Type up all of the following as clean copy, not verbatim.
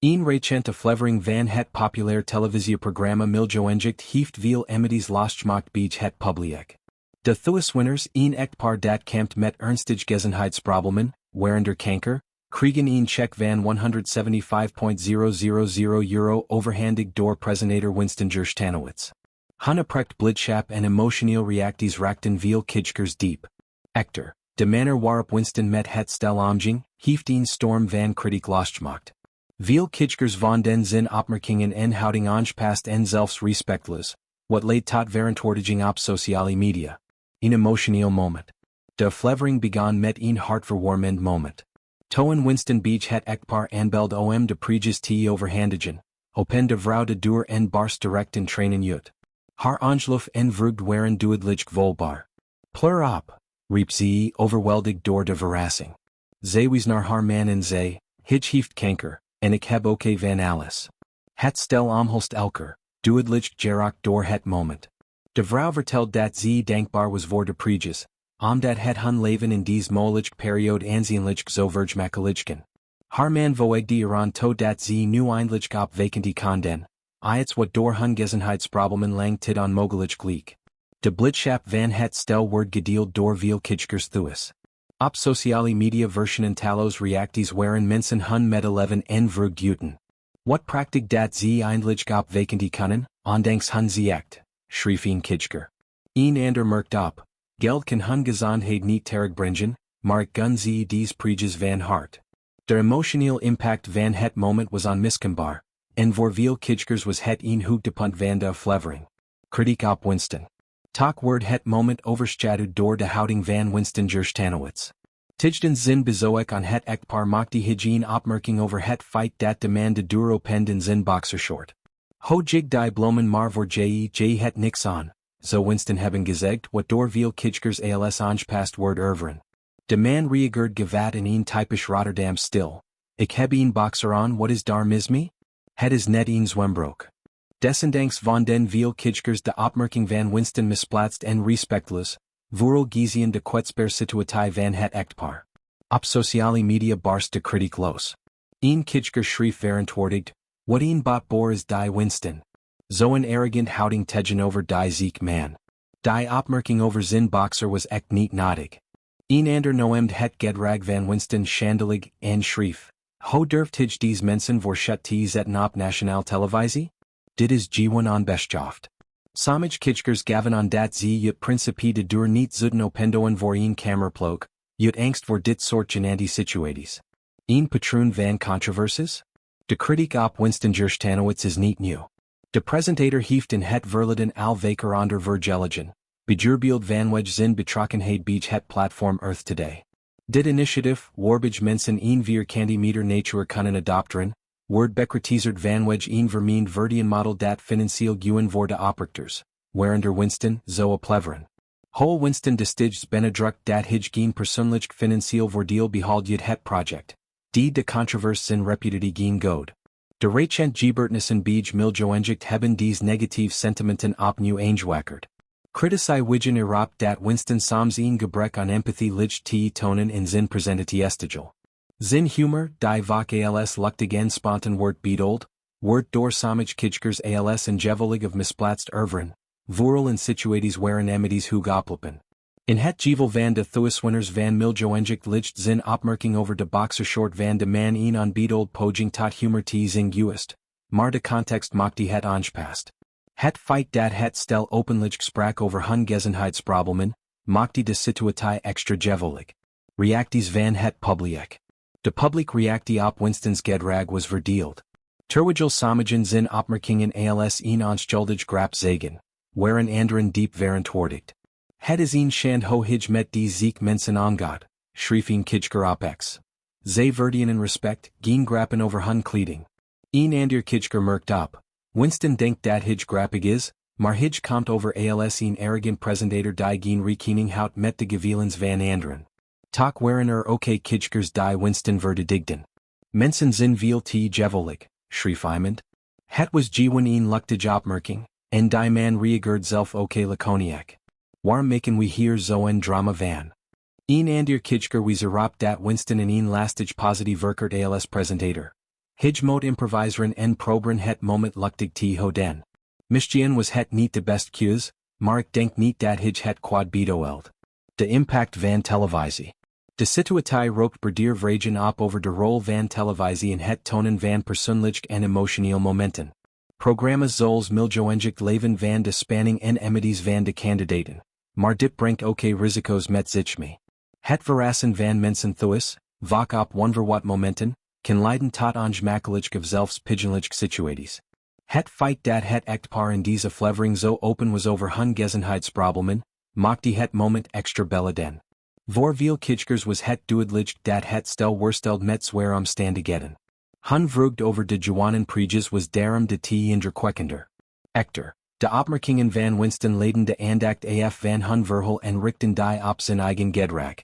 Een recente aflevering van het populair televisieprogramma Miljoenjicht heeft veel emedies losgemaakt bij het publiek. De thuiswinners een echtpaar dat kampt met ernstige gezondheidsproblemen, waaronder kanker, kregen een check van €175.000 overhandigd door presentator Winston Gerschtanowitz. Hun oprecht blijdschap en emotioneel reacties raakten veel kijkers diep. Echter, de manier waarop Winston met het stel omging, heeft een storm van kritiek losgemaakt. Veel kijkers vonden zijn opmerkingen en houding ongepast en zelfs respectloos, wat leidt tot verantwoording op sociale media. Een emotioneel moment. De aflevering begon met een hartverwarmend moment. Toen Winston Beach het echtpaar aanbelde om de prijs te overhandigen, open de vrouw de deur en barst direct in tranen uit. Haar ongeloof en vreugde waren duidelijk voelbaar. Pleur op, riep ze, overweldigd door de verrassing. Zij wees naar haar man en zei, hij heeft kanker, en ik heb ook van alles. Het stel omhelst elkaar, duidelijk geraakt door het moment. De vrouw vertelt dat ze dankbaar was voor de prijs, omdat het hun leven in deze moeilijke periode aanzienlijk zo vergemakkelijken. Haar man voegde eraan toe dat ze nu eindelijk op vakantie konden, iets wat door hun gezondheidsproblemen lang tid onmogelijk leek. De blijdschap van het stel wordt gedeeld door veel kijkers thuis. Op sociale media versionen talloze reacties waarin mensen hun medeleven en vreugde uiten. Wat prachtig dat ze eindelijk op vakantie kunnen, ondanks hun ziekte, schreef een kijker. Een ander merkt op, geld kan hun gezondheid niet terugbrengen, maar ik gun ze deze prijs van hart. De emotioneel impact van het moment was onmiskenbaar, en voor veel kijkers was het een hoogtepunt van de aflevering. Kritiek op Winston. Toch wordt het moment overschaduwd door de houding van Winston Gerschtanowitz. Tijdens zijn bezoek aan het echtpaar maakte hij een opmerking over het feit dat de man de deur opende in zijn boxershort. Ho jig die blomen maar voor j het niks aan, zo Winston hebben gezegd wat door veel kijkers als ongepast wordt ervaren. De man reageert gevat in een typisch Rotterdam stil. Ik heb een boxer aan, wat is daar mis mee? Het is net een zwembroek. Desondanks vonden veel kijkers de opmerking van Winston misplaatst en respectloos, vooral gezien de kwetsbare situatie van het echtpaar. Op sociale media barst de kritiek los. Een kijker schreef verantwoordigd, wat een botboer is die Winston. Zo'n arrogant houding tegenover die ziek man. Die opmerking over zijn boxer was echt niet nodig. Een ander noemde het gedrag van Winston schandelijk en schreef, hoe durft hij deze mensen voor shut te zetten op nationale televisie? Dit is gewoon onbeschoft. Sommige kijkers gaven aan dat ze het principe de deur niet zouden openen voor een cameraploeg, uit angst voor dit soort genante situaties. Een patroon van controversies? De kritiek op Winston Gerschtanowitz is niet nieuw. De presentator heeft in het verleden al vaker onder vergelijken, bijvoorbeeld vanwege zijn betrokkenheid bij het platform Earth Today. Dit initiatief, waarbij mensen een vierkante meter nature kunnen adopteren, wordt bekritiseerd vanwege een vermeend verdienmodel dat financieel gewen voor de oprichters, waaronder Winston, zo opleveren. Hol Winston destigens benadrukt dat hij geen persoonlijk financieel voordeel behaalt uit het project, die de controverse zijn reputatie geen goed. De recent gebeurtenissen bij Miljoenjicht hebben deze negatieve sentimenten opnieuw aangewakkerd. Critici wigen erop dat Winston soms een gebrek aan empathie ligt te tonen in zijn presentatiestigel. Zijn humor, die vaak als luchtig en spontaan wordt bedoeld, wordt door sommige kijkers als ingevelig of misplaatst ervaren, vooral in situaties waarin emedies hoog oplopen. In het geval van de thuiswinners van Miljoenjicht ligt zijn opmerking over de boxershort van de man een onbedoeld poging tot humor te zijn geweest, maar de context maakte het ongepast. Het feit dat het stel openlijk sprak over hun gezondheidsproblemen, maakte de situatie extra gevelig. Reacties van het publiek. De publiek reactie op Winston's gedrag was verdeeld. Terwijl sommigen zijn opmerkingen als een onschuldig grap zagen, waren anderen diep verantwoordigd. Het is een schande hoe hij met die ziek mensen omgaat, schreef een kijker op X. Zij verdienen respect, geen grappen over hun kleding. Een ander kijker merkt op. Winston denkt dat hij grappig is, maar hij komt over als een arrogant presentator die geen rekening houdt met de gevoelens van anderen. Toch waren ook kijkers die Winston verdedigden. Mensen zijn veel te gevelig, schreef iemand. Het was gewoon een luchtige opmerking, en die man reageert zelf ook laconiek. Waarom maken we hier zo'n drama van? Een ander kijker wees erop dat Winston in een lastig positief werkert als presentator. Hij moet improviseren en proberen het moment luchtig te houden. Misschien was het niet de best keus, maar ik denk niet dat hij het quad bedoeld. De impact van televisie. De situatie rookt berdier vragen op over de rol van televisie in het tonen van persoonlijk en emotioneel momenten. Programma's zoals miljoenlijk leven van de spanning en emodies van de kandidaten, maar dit brengt ook risico's met zich mee. Het verrassen van mensen thuis, vaak op wonderwat momenten, kan leiden tot ongemakkelijke of zelfs pijnlijke situaties. Het feit dat het echtpaar in deze aflevering zo open was over hun gezondheidsproblemen, maakte het moment extra beladen. Voor veel kijkers was het duidelijk dat het stel worsteld met zware omstandigheden. Hun vroeg over de douanenpreges was daarom de te indrukwekkender. Echter, de opmerkingen van Winston leiden de aandacht af van hun verhaal en richten die op zijn eigen gedrag.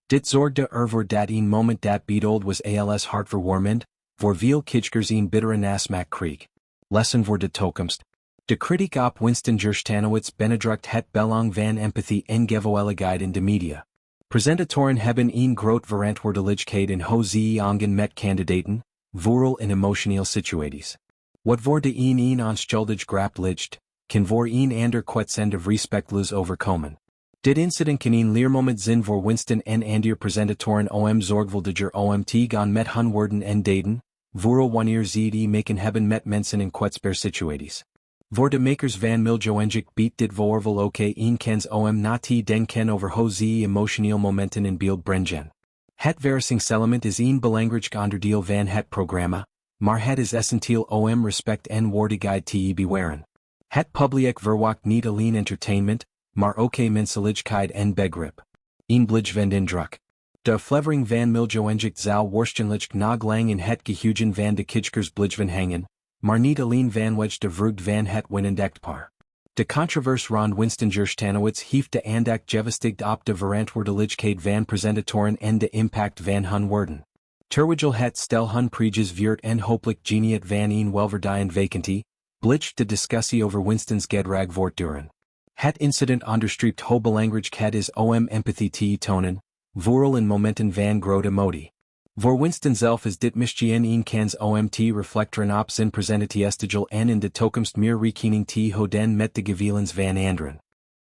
Dit zorgde ervoor dat een moment dat bedoeld was als hartverwarmend, voor veel kijkers een bittere nasmaak kreeg. Lessen voor de toekomst. De kritiek op Winston Gerschtanowitz benadrukt het belang van empathie en gevoeligheid in de media. Presentatoren hebben een groot verantwoordelijkheid in hoe ze omgaan met kandidaten, vooral in emotioneel situaties. Wat voor de een onschuldig grap ligt, kan voor een ander kwetsend of respectloos overkomen. Dit incident kan een leermoment zijn voor Winston en ander presentatoren om zorgvuldiger om te gaan met hun woorden en daden, vooral wanneer ze die maken hebben met mensen in kwetsbare situaties. Voor de makers van miljoenlijk biedt dit voorval ook een kans om na te denken over hoe ze emotioneel momenten in beeld brengen. Het verrassingselement is een belangrijk onderdeel van het programma, maar het is essentieel om respect en waardigheid te bewaren. Het publiek verwacht niet alleen entertainment, maar ook menselijkheid en begrip. Een blijvend indruk. De aflevering van miljoenlijk zal waarschijnlijk nog lang in het geheugen van de kijkers blijven hangen, maar niet alleen vanwege de vreugde van het winnend echtpaar. De controverse rond Winston Gerschtanowitz heeft de aandacht gevestigd op de verantwoordelijkheid van presentatoren en de impact van hun woorden. Terwijl het stel hun preges viert en hopelijk geniet van een welverdiend vacantie, blijft de discussie over Winston's gedrag voortduren. Het incident onderstreept hoe belangrijk het is om empathie te tonen, vooral in momenten van grote emotie. Voor Winston zelf is dit misschien een kans om te reflecteren op zijn presentatiestigel en in de toekomst meer rekening te houden met de gevoelens van anderen.